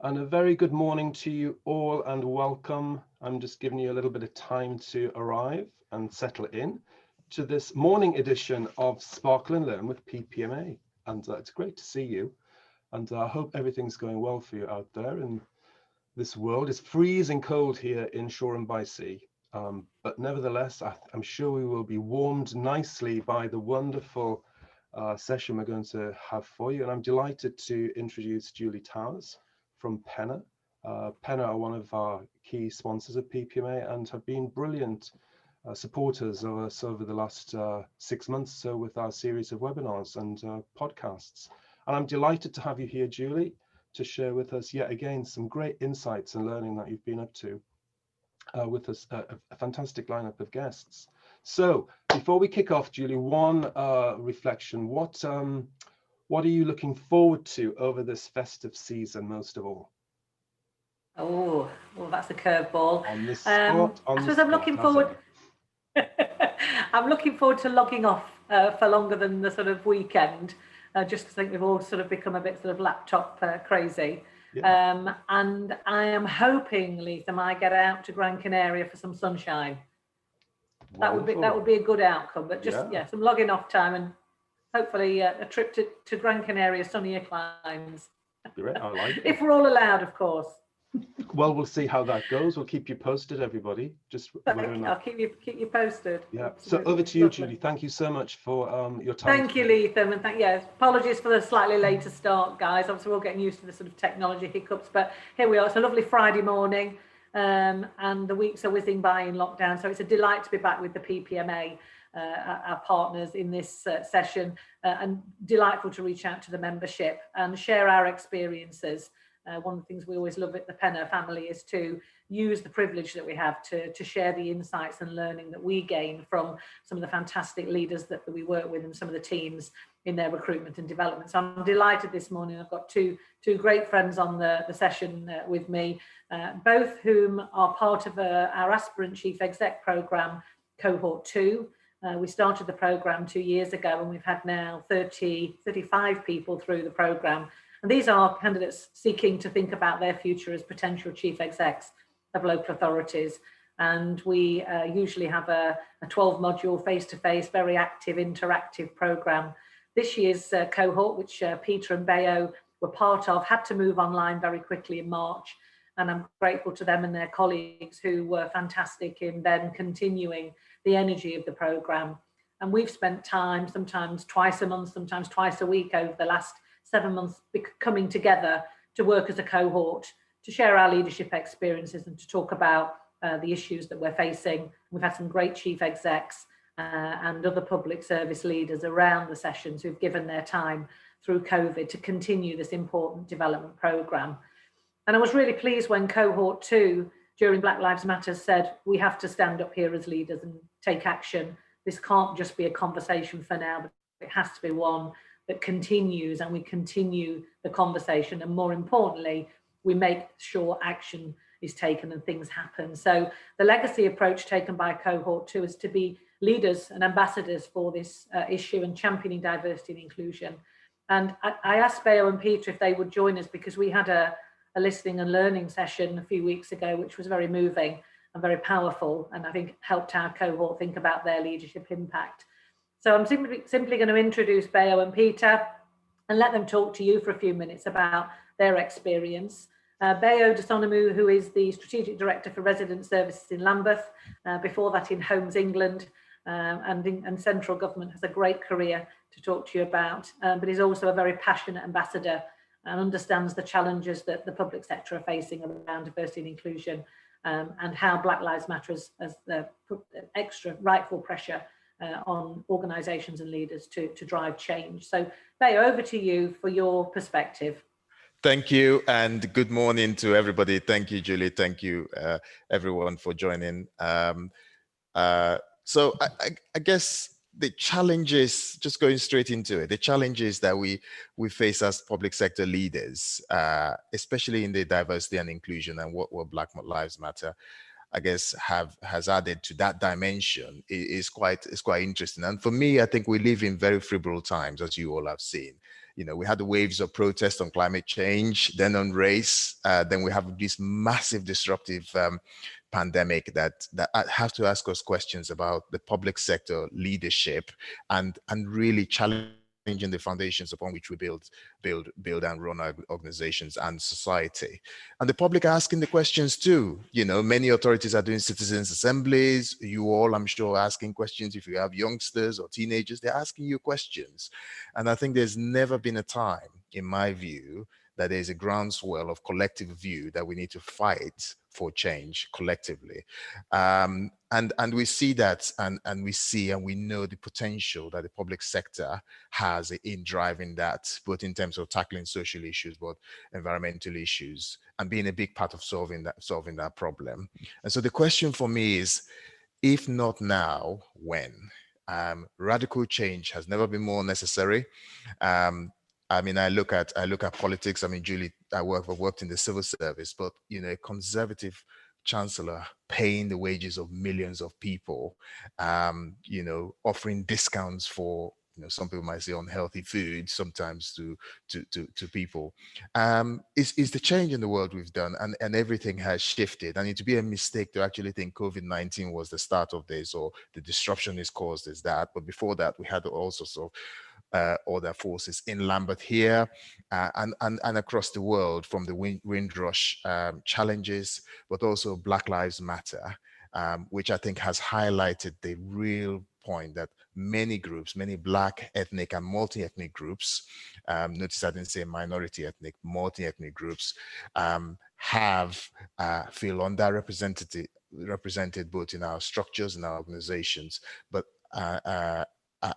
And a very good morning to you all and welcome. I'm just giving you a little bit of time to arrive and settle in to this morning edition of Sparkle and Learn with PPMA. And it's great to see you. And I hope everything's going well for you out there in this world. It's freezing cold here in Shoreham by Sea. But nevertheless, I'm sure we will be warmed nicely by the wonderful session we're going to have for you. And I'm delighted to introduce Julie Towers from Penna. Penna are one of our key sponsors of PPMA and have been brilliant supporters of us over the last 6 months or so with our series of webinars and podcasts. And I'm delighted to have you here, Julie, to share with us yet again some great insights and learning that you've been up to with us, a fantastic lineup of guests. So before we kick off, Julie, one reflection. What are you looking forward to over this festive season most of all? Oh, well, that's a curveball. On the spot, I suppose I'm looking forward. I'm looking forward to logging off for longer than the sort of weekend, just because I think we've all sort of become a bit sort of laptop crazy. Yeah. And I am hoping, Lisa, I get out to Gran Canaria for some sunshine. Wonderful. That would be a good outcome. But just some logging off time and hopefully a trip to Gran Canaria, sunnier climes. Great, I like it. If we're all allowed, of course. Well, we'll see how that goes. We'll keep you posted, everybody. I'll keep you posted. Yeah. Absolutely. So over to you, Julie. Thank you so much for your time. Thank you, Lethan, and apologies for the slightly later start, guys. Obviously, we're all getting used to the sort of technology hiccups, but here we are. It's a lovely Friday morning, and the weeks are whizzing by in lockdown. So it's a delight to be back with the PPMA, our partners in this session, and delightful to reach out to the membership and share our experiences. One of the things we always love at the Penna family is to use the privilege that we have to share the insights and learning that we gain from some of the fantastic leaders that we work with and some of the teams in their recruitment and development. So I'm delighted this morning. I've got two great friends on the session with me, both whom are part of our Aspirant Chief Exec programme, Cohort 2. We started the programme 2 years ago and we've had now 35 people through the programme. And these are candidates seeking to think about their future as potential chief execs of local authorities. And we usually have a 12-module face-to-face, very active, interactive programme. This year's cohort, which Peter and Bayo were part of, had to move online very quickly in March. And I'm grateful to them and their colleagues who were fantastic in then continuing the energy of the programme. And we've spent time, sometimes twice a month, sometimes twice a week over the last 7 months coming together to work as a cohort, to share our leadership experiences and to talk about the issues that we're facing. We've had some great chief execs and other public service leaders around the sessions who've given their time through COVID to continue this important development programme. And I was really pleased when Cohort 2 during Black Lives Matter said, we have to stand up here as leaders and take action. This can't just be a conversation for now, but it has to be one that continues, and we continue the conversation, and more importantly, we make sure action is taken and things happen. So the legacy approach taken by Cohort 2 is to be leaders and ambassadors for this issue and championing diversity and inclusion. And I asked Bayo and Peter if they would join us because we had a listening and learning session a few weeks ago, which was very moving and very powerful, and I think helped our cohort think about their leadership impact. So I'm simply going to introduce Bayo and Peter and let them talk to you for a few minutes about their experience. Bayo Dosunmu, who is the Strategic Director for Resident Services in Lambeth, before that in Homes England and Central Government, has a great career to talk to you about, but is also a very passionate ambassador and understands the challenges that the public sector are facing around diversity and inclusion, and how Black Lives Matter has put extra rightful pressure on organisations and leaders to drive change. So, Bayo, over to you for your perspective. Thank you, and good morning to everybody. Thank you, Julie. Thank you, everyone, for joining. So I guess the challenges, just going straight into it, the challenges that we face as public sector leaders, especially in the diversity and inclusion and what Black Lives Matter, I guess, has added to that dimension is quite interesting. And for me, I think we live in very febrile times, as you all have seen. we had the waves of protest on climate change, then on race, then we have this massive disruptive pandemic that have to ask us questions about the public sector leadership and really challenging the foundations upon which we build and run our organizations and society. And the public are asking the questions too. Many authorities are doing citizens assemblies. You all, I'm sure, are asking questions. If you have youngsters or teenagers, they're asking you questions. And I think there's never been a time, in my view, that there's a groundswell of collective view that we need to fight for change collectively. And we see that, and we know the potential that the public sector has in driving that, both in terms of tackling social issues, but environmental issues, and being a big part of solving that problem. And so the question for me is, if not now, when? Radical change has never been more necessary. I look at politics. Julie, I've worked in the civil service, but a conservative chancellor paying the wages of millions of people, offering discounts for some people might say unhealthy food sometimes to people, is the change in the world we've done, and everything has shifted. And it'd be a mistake to actually think COVID-19 was the start of this, or the disruption is caused as that. But before that, we had all sorts of other forces in Lambeth here and across the world, from the Windrush challenges, but also Black Lives Matter, which I think has highlighted the real point that many groups, many Black, ethnic and multi-ethnic groups, notice I didn't say minority ethnic, multi-ethnic groups, feel underrepresented both in our structures and our organizations, but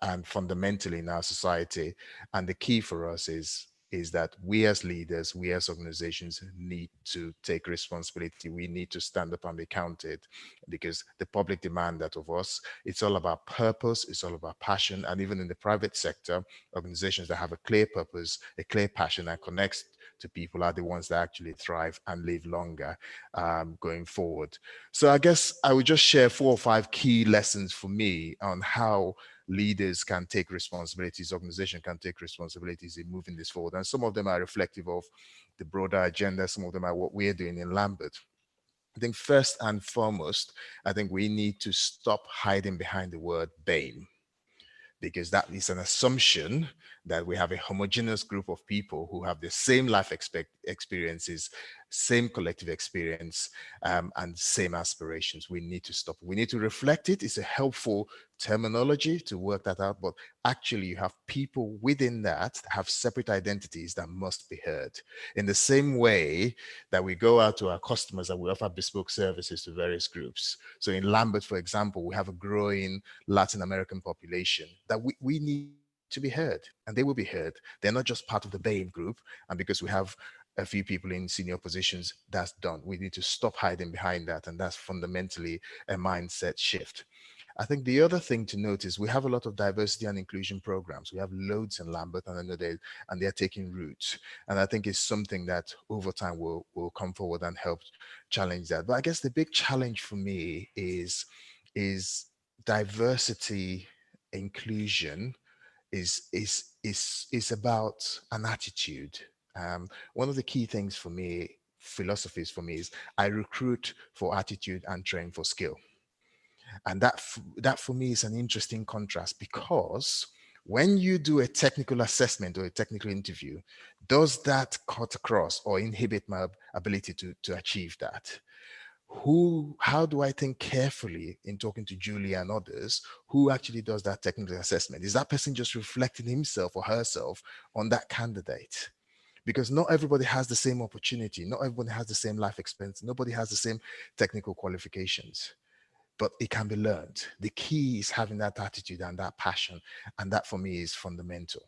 and fundamentally in our society. And the key for us is that we as leaders, we as organizations need to take responsibility. We need to stand up and be counted, because the public demand that of us. It's all about purpose, it's all about passion. And even in the private sector, organizations that have a clear purpose, a clear passion, and connects to people are the ones that actually thrive and live longer going forward. So I guess I would just share 4 or 5 key lessons for me on how leaders can take responsibilities, organization can take responsibilities in moving this forward. And some of them are reflective of the broader agenda. Some of them are what we're doing in Lambeth. I think first and foremost, I think we need to stop hiding behind the word BAME, because that is an assumption that we have a homogeneous group of people who have the same life experiences, same collective experience, and same aspirations. We need to stop. We need to reflect it. It's a helpful terminology to work that out, but actually you have people within that have separate identities that must be heard. In the same way that we go out to our customers and we offer bespoke services to various groups. So in Lambeth, for example, we have a growing Latin American population that we need to be heard, and they will be heard. They're not just part of the BAME group, and because we have a few people in senior positions, that's done. We need to stop hiding behind that, and that's fundamentally a mindset shift. I think the other thing to note is we have a lot of diversity and inclusion programs. We have loads in Lambeth, and I know they're taking root. And I think it's something that over time will come forward and help challenge that. But I guess the big challenge for me is diversity, inclusion is about an attitude. One of the key things for me, philosophies for me, is I recruit for attitude and train for skill. And that for me is an interesting contrast, because when you do a technical assessment or a technical interview, does that cut across or inhibit my ability to achieve that? How do I think carefully in talking to Julie and others, who actually does that technical assessment? Is that person just reflecting himself or herself on that candidate? Because not everybody has the same opportunity. Not everybody has the same life experience. Nobody has the same technical qualifications, but it can be learned. The key is having that attitude and that passion. And that for me is fundamental.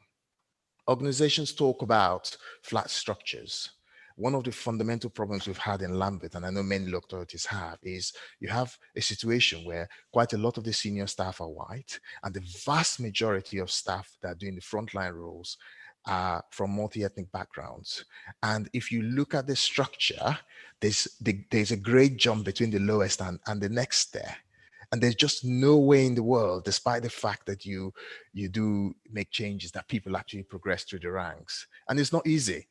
Organizations talk about flat structures. One of the fundamental problems we've had in Lambeth, and I know many local authorities have, is you have a situation where quite a lot of the senior staff are white, and the vast majority of staff that are doing the frontline roles are from multi-ethnic backgrounds. And if you look at the structure, there's a great jump between the lowest and the next there. And there's just no way in the world, despite the fact that you do make changes, that people actually progress through the ranks. And it's not easy.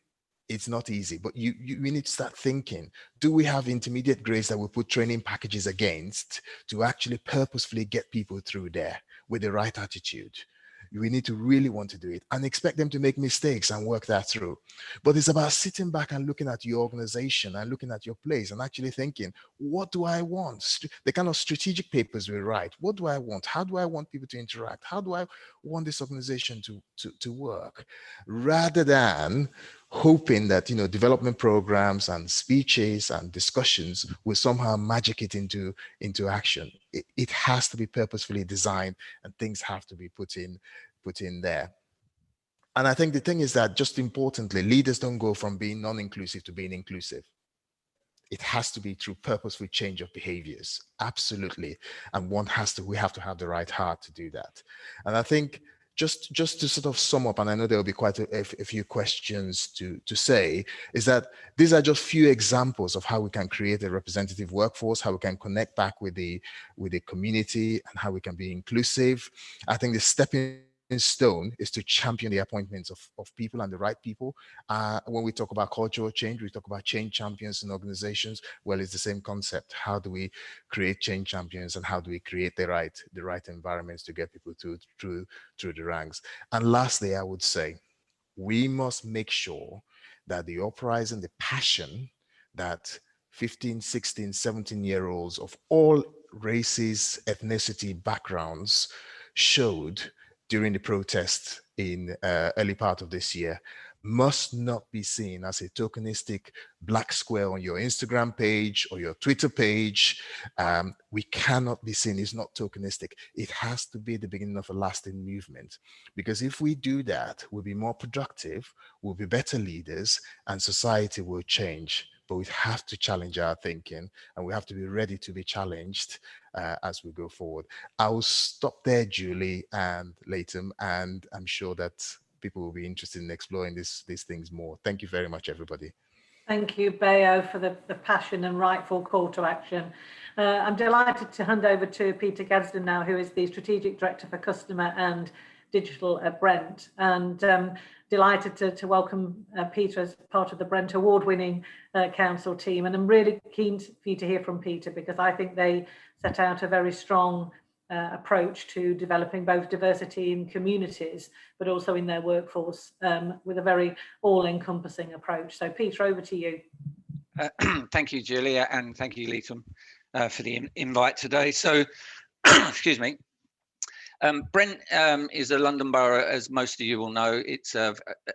It's not easy, but we need to start thinking, do we have intermediate grades that we put training packages against to actually purposefully get people through there with the right attitude? We need to really want to do it and expect them to make mistakes and work that through. But it's about sitting back and looking at your organization and looking at your place and actually thinking, what do I want? The kind of strategic papers we write. What do I want? How do I want people to interact? How do I want this organization to work? Rather than hoping that, you know, development programs and speeches and discussions will somehow magic it into action. It has to be purposefully designed, and things have to be put in there. And I think the thing is that, just importantly, leaders don't go from being non-inclusive to being inclusive. It has to be through purposeful change of behaviors. Absolutely. And we have to have the right heart to do that. And I think just to sort of sum up, and I know there will be quite a few questions to say, is that these are just few examples of how we can create a representative workforce, how we can connect back with the community, and how we can be inclusive. I think the stepping stone is to champion the appointments of people, and the right people. When we talk about cultural change, we talk about change champions in organizations. Well, it's the same concept. How do we create change champions, and how do we create the right environments to get people through the ranks? And lastly, I would say we must make sure that the uprising, the passion that 15, 16, 17-year-olds of all races, ethnicity, backgrounds showed during the protest in early part of this year must not be seen as a tokenistic black square on your Instagram page or your Twitter page. We cannot be seen. It's not tokenistic. It has to be the beginning of a lasting movement. Because if we do that, we'll be more productive, we'll be better leaders, and society will change. But we have to challenge our thinking, and we have to be ready to be challenged as we go forward. I will stop there, Julie and Latham, and I'm sure that people will be interested in exploring these things more. Thank you very much, everybody. Thank you, Bayo, for the passion and rightful call to action. I'm delighted to hand over to Peter Gadston now, who is the Strategic Director for Customer and Digital at Brent, and delighted to welcome Peter as part of the Brent award-winning council team. And I'm really keen for you to hear from Peter, because I think they set out a very strong approach to developing both diversity in communities, but also in their workforce, with a very all-encompassing approach. So Peter, over to you. Thank you, Julia, and thank you, Latham, for the invite today. So, excuse me. Brent is a London borough, as most of you will know. It's,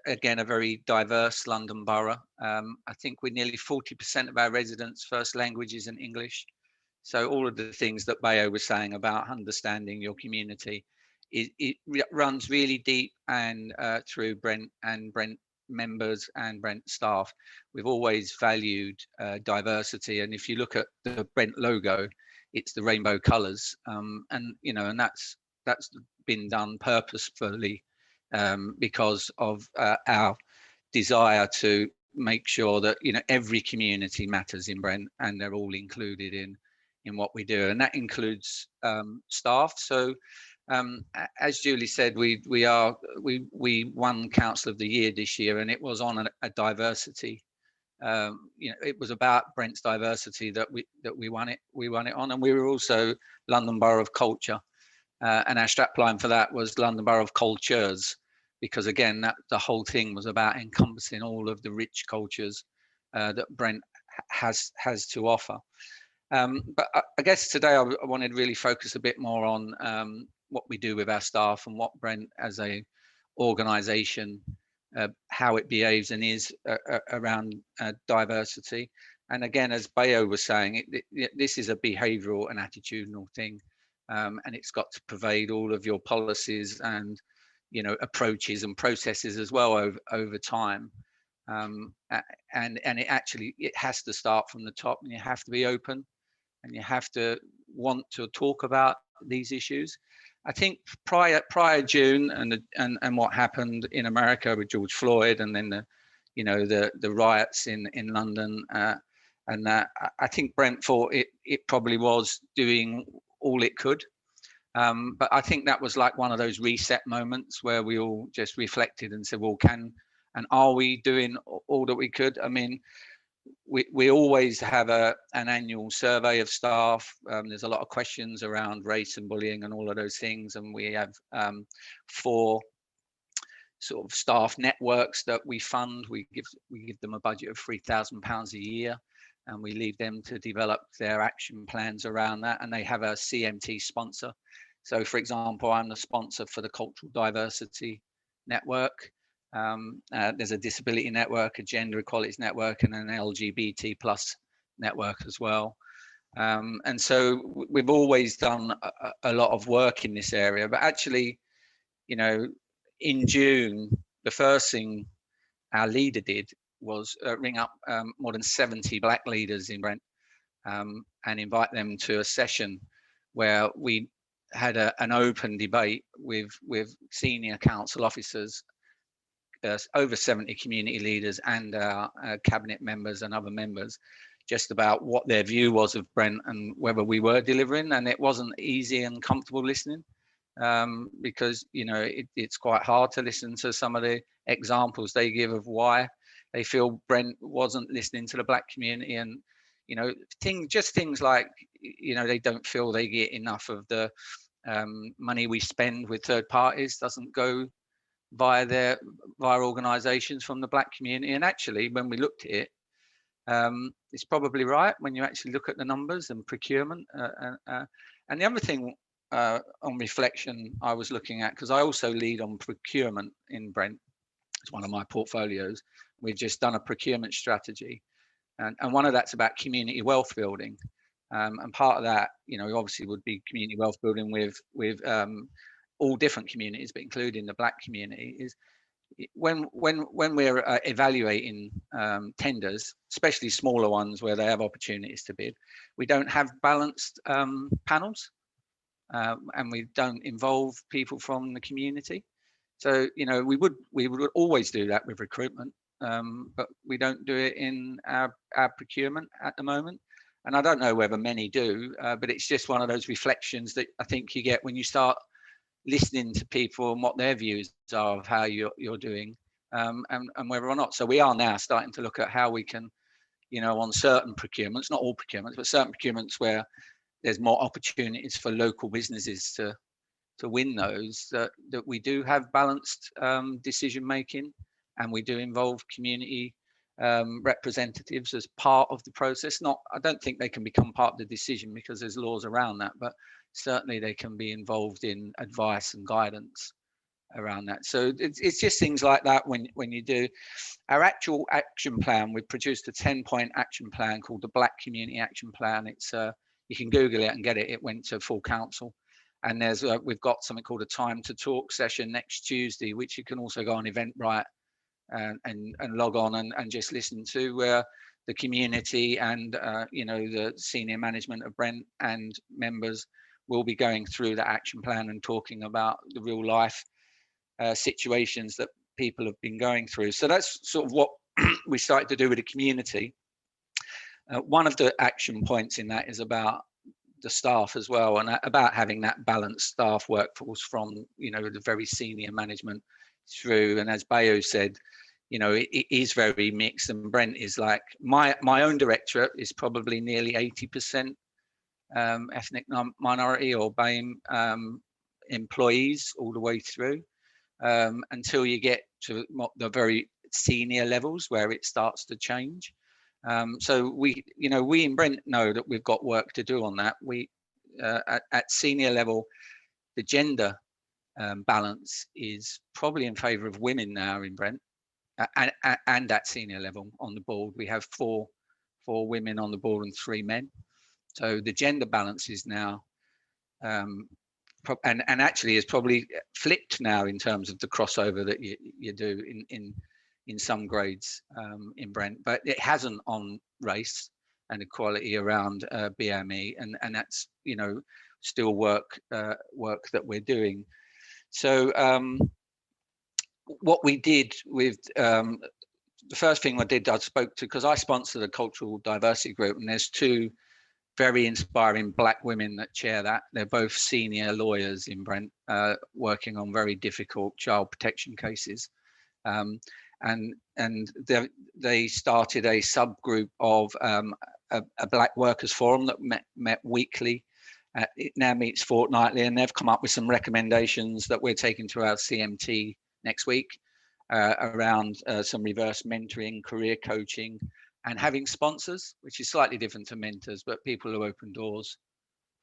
again, a very diverse London borough. I think we're nearly 40% of our residents' first language is in English. So all of the things that Bayo was saying about understanding your community, it runs really deep and through Brent and Brent members and Brent staff. We've always valued diversity. And if you look at the Brent logo, it's the rainbow colours. And, you know, and that's been done purposefully because of our desire to make sure that, you know, every community matters in Brent, and they're all included in what we do, and that includes staff. So as Julie said, we won Council of the Year this year, and it was on a diversity. You know, it was about Brent's diversity that we won it on, and we were also London Borough of Culture, and our strapline for that was London Borough of Cultures, because again, the whole thing was about encompassing all of the rich cultures that Brent has to offer. But I guess today I wanted to really focus a bit more on what we do with our staff and what Brent as a organisation, how it behaves and is around diversity. And again, as Bayo was saying, this is a behavioural and attitudinal thing, and it's got to pervade all of your policies and, you know, approaches and processes as well over time. And it has to start from the top, and you have to be open, and you have to want to talk about these issues. I think prior June and what happened in America with George Floyd, and then the riots in London, and I think Brent thought it probably was doing all it could. But I think that was like one of those reset moments where we all just reflected and said, well, are we doing all that we could? I mean, we always have an annual survey of staff. There's a lot of questions around race and bullying and all of those things. And we have 4 sort of staff networks that we fund. We give them a budget of £3,000 a year, and we leave them to develop their action plans around that. And they have a CMT sponsor. So, for example, I'm the sponsor for the Cultural Diversity Network. There's a disability network, a gender equalities network, and an LGBT plus network as well. And so we've always done a lot of work in this area. But actually, you know, in June, the first thing our leader did was ring up more than 70 Black leaders in Brent and invite them to a session where we had an open debate with senior council officers, over 70 community leaders and cabinet members and other members, just about what their view was of Brent and whether we were delivering. And it wasn't easy and comfortable listening, because, you know, it's quite hard to listen to some of the examples they give of why they feel Brent wasn't listening to the Black community. And, you know, things like, you know, they don't feel they get enough of the money we spend with third parties doesn't go via organisations from the Black community. And actually, when we looked at it, it's probably right when you actually look at the numbers and procurement. And the other thing on reflection I was looking at, because I also lead on procurement in Brent, it's one of my portfolios. We've just done a procurement strategy, and one of that's about community wealth building. And part of that, you know, obviously would be community wealth building with all different communities, but including the Black community. Is when we're evaluating tenders, especially smaller ones where they have opportunities to bid, we don't have balanced panels, and we don't involve people from the community. So, you know, we would always do that with recruitment, but we don't do it in our procurement at the moment. And I don't know whether many do, but it's just one of those reflections that I think you get when you start listening to people and what their views are of how you're doing, and whether or not. So we are now starting to look at how we can, you know, on certain procurements, not all procurements, but certain procurements where there's more opportunities for local businesses to win those, that we do have balanced decision making, and we do involve community representatives as part of the process. I don't think they can become part of the decision because there's laws around that, but certainly they can be involved in advice and guidance around that. So it's just things like that. When you do our actual action plan, we produced a 10-point action plan called the Black Community Action Plan. It's you can Google it and get it. It went to full council, and there's we've got something called a time to talk session next Tuesday, which you can also go on Eventbrite and log on and just listen to, where the community and you know, the senior management of Brent and members will be going through the action plan and talking about the real life situations that people have been going through. So that's sort of what we started to do with the community. One of the action points in that is about the staff as well, and about having that balanced staff workforce from, you know, the very senior management through. And as Bayo said, you know, it is very mixed, and Brent is like, my own directorate is probably nearly 80% ethnic minority or BAME employees all the way through, until you get to the very senior levels where it starts to change. So we in Brent know that we've got work to do on that. We at senior level, the gender balance is probably in favour of women now in Brent, and at senior level on the board we have four women on the board and 3 men. So the gender balance is now, and actually is probably flipped now in terms of the crossover that you do in some grades in Brent, but it hasn't on race and equality around BME, and that's, you know, still work that we're doing. So what we did with the first thing I did, I spoke to, because I sponsor the cultural diversity group, and there's 2 very inspiring black women that chair that. They're both senior lawyers in Brent, working on very difficult child protection cases. And they started a subgroup of a black workers forum that met weekly. It now meets fortnightly, and they've come up with some recommendations that we're taking to our CMT next week around some reverse mentoring, career coaching, and having sponsors, which is slightly different to mentors, but people who open doors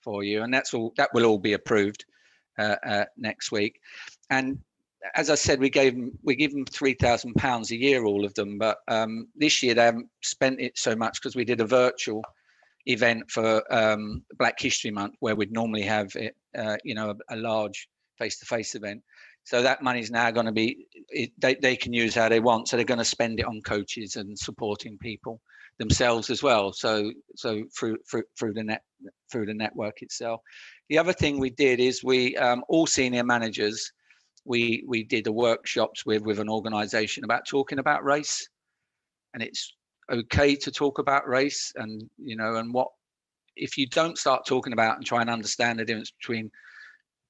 for you. And that will all be approved next week. And as I said, we give them £3,000 a year, all of them. But this year they haven't spent it so much because we did a virtual event for Black History Month, where we'd normally have it, a large face-to-face event. So that money's now going to be, they can use how they want. So they're going to spend it on coaches and supporting people themselves as well. So through the network itself. The other thing we did is we all senior managers, we did the workshops with an organization about talking about race, and it's okay to talk about race, and and what if you don't start talking about and try and understand the difference between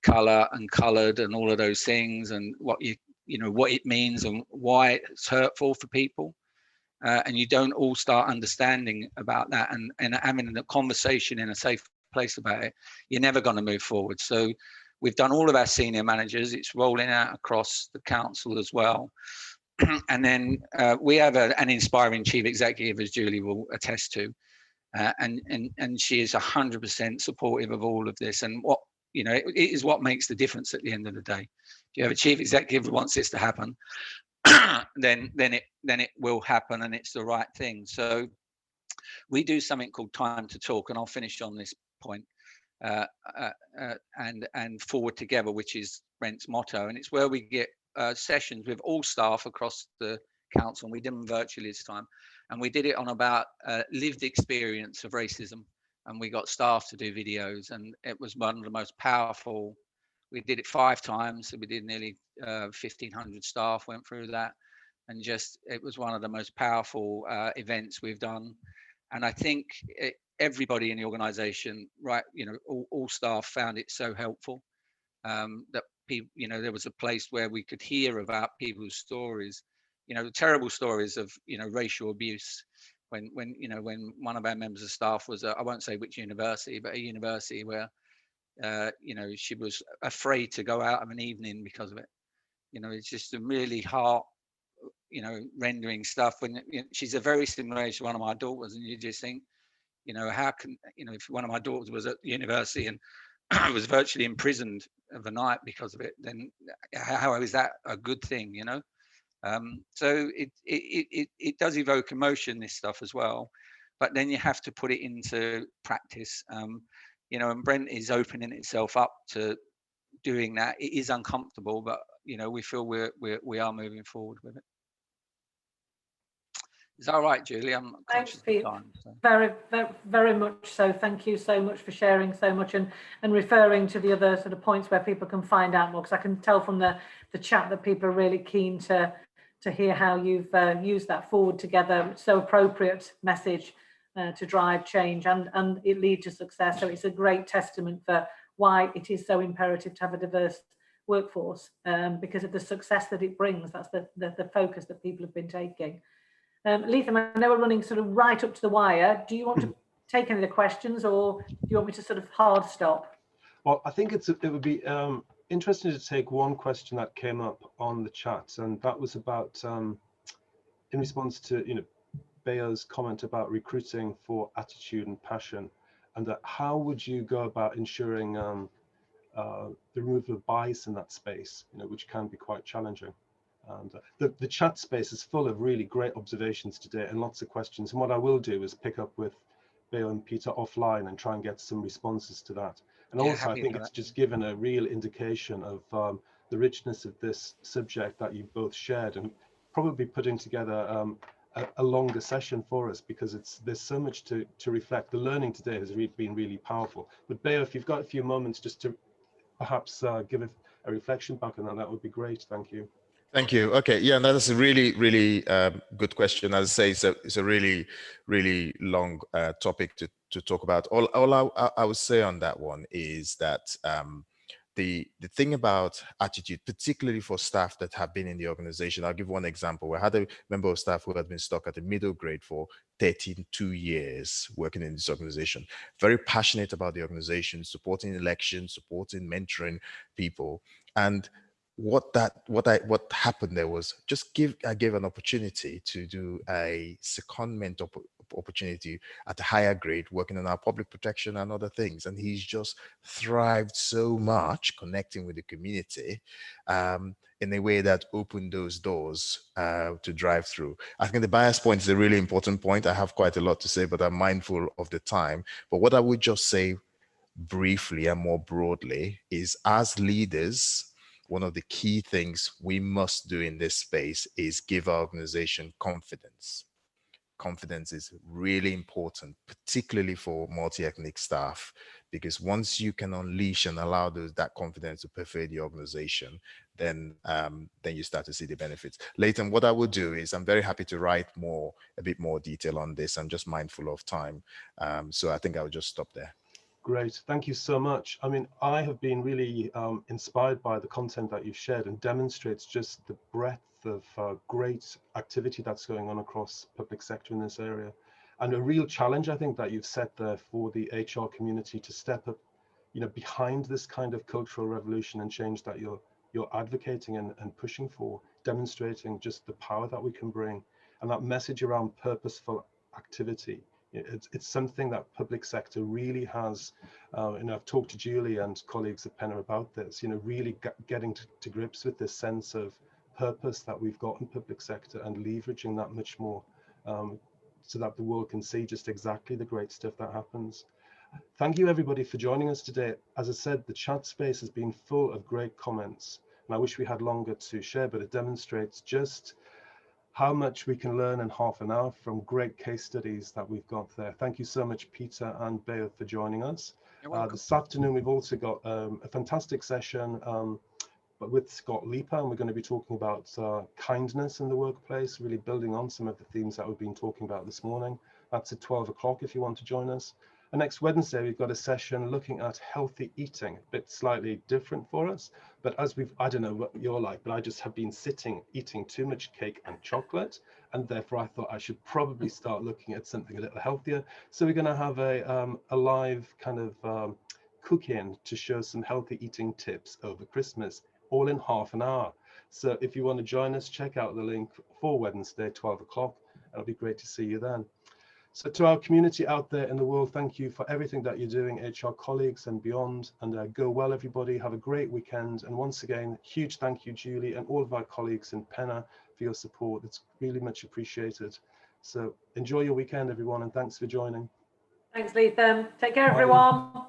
color and colored and all of those things, and what what it means and why it's hurtful for people, and you don't all start understanding about that and having a conversation in a safe place about it, you're never going to move forward. So we've done all of our senior managers. It's rolling out across the council as well. And then we have an inspiring chief executive, as Julie will attest to, and she is 100% supportive of all of this. And what it is what makes the difference at the end of the day. If you have a chief executive who wants this to happen, then it will happen, and it's the right thing. So we do something called Time to Talk, and I'll finish on this point. And Forward Together, which is Brent's motto, and it's where we get sessions with all staff across the council, and we did them virtually this time, and we did it on about lived experience of racism, and we got staff to do videos, and it was one of the most powerful. We did it 5 times, so we did nearly 1,500 staff went through that, and it was one of the most powerful events we've done. And I think everybody in the organization, right, all staff found it so helpful that people, there was a place where we could hear about people's stories, the terrible stories of, racial abuse. When one of our members of staff was, I won't say which university, but a university where, she was afraid to go out of an evening because of it. It's just a really heart, rendering stuff. When she's a very similar age to one of my daughters, and you just think, how can, if one of my daughters was at university and was virtually imprisoned overnight because of it, then how is that a good thing, So it does evoke emotion, this stuff as well, but then you have to put it into practice, and Brent is opening itself up to doing that. It is uncomfortable, but we feel we are moving forward with it. Is that all right, Julie? I'm conscious of time. So. Very, very, very much so. Thank you so much for sharing so much and referring to the other sort of points where people can find out more, because I can tell from the chat that people are really keen to hear how you've used that Forward Together, so appropriate message to drive change and it lead to success. So it's a great testament for why it is so imperative to have a diverse workforce, because of the success that it brings. That's the focus that people have been taking. Leitham, I know we're running sort of right up to the wire. Do you want to take any of the questions, or do you want me to sort of hard stop? Well, I think it would be interesting to take one question that came up on the chat, and that was about in response to Bayo's comment about recruiting for attitude and passion, and that how would you go about ensuring the removal of bias in that space, which can be quite challenging. And the chat space is full of really great observations today and lots of questions. And what I will do is pick up with Bayo and Peter offline and try and get some responses to that. And also, I think it's just given a real indication of the richness of this subject that you both shared, and probably putting together a longer session for us, because there's so much to reflect. The learning today has been really powerful. But Bayo, if you've got a few moments just to perhaps give a reflection back on that, that would be great. Thank you. Thank you. Okay, yeah, that's a really, really good question. As I say, it's a really, really long topic to talk about. All I would say on that one is that the thing about attitude, particularly for staff that have been in the organization, I'll give one example. We had a member of staff who had been stuck at the middle grade for 32 years working in this organization, very passionate about the organization, supporting elections, supporting mentoring people. And what happened there was I gave an opportunity to do a secondment opportunity at a higher grade, working on our public protection and other things, and he's just thrived so much connecting with the community in a way that opened those doors to drive through. I think the bias point is a really important point. I have quite a lot to say, but I'm mindful of the time. But what I would just say briefly and more broadly is, as leaders, one of the key things we must do in this space is give our organization confidence. Confidence is really important, particularly for multi-ethnic staff, because once you can unleash and allow that confidence to pervade the organization, then you start to see the benefits. Leighton, what I will do is I'm very happy to write a bit more detail on this. I'm just mindful of time. So I think I'll just stop there. Great, thank you so much. I mean, I have been really inspired by the content that you've shared, and demonstrates just the breadth of great activity that's going on across public sector in this area, and a real challenge I think that you've set there for the HR community to step up, behind this kind of cultural revolution and change that you're advocating and pushing for, demonstrating just the power that we can bring, and that message around purposeful activity. It's something that public sector really has, and I've talked to Julie and colleagues at Penna about this, really getting to grips with this sense of purpose that we've got in public sector, and leveraging that much more so that the world can see just exactly the great stuff that happens. Thank you everybody for joining us today. As I said, the chat space has been full of great comments, and I wish we had longer to share, but it demonstrates just how much we can learn in half an hour from great case studies that we've got there. Thank you so much, Peter and Bayo, for joining us. This afternoon, we've also got a fantastic session but with Scott Leaper, and we're going to be talking about kindness in the workplace, really building on some of the themes that we've been talking about this morning. That's at 12 o'clock if you want to join us. And next Wednesday, we've got a session looking at healthy eating, a bit slightly different for us. But as I don't know what you're like, but I just have been eating too much cake and chocolate. And therefore, I thought I should probably start looking at something a little healthier. So we're going to have a live kind of cook-in to show some healthy eating tips over Christmas, all in half an hour. So if you want to join us, check out the link for Wednesday, 12 o'clock. It'll be great to see you then. So to our community out there in the world, thank you for everything that you're doing, HR colleagues and beyond, and go well, everybody. Have a great weekend. And once again, huge thank you, Julie, and all of our colleagues in Penna for your support. It's really much appreciated. So enjoy your weekend, everyone, and thanks for joining. Thanks, Lethan. Take care, everyone.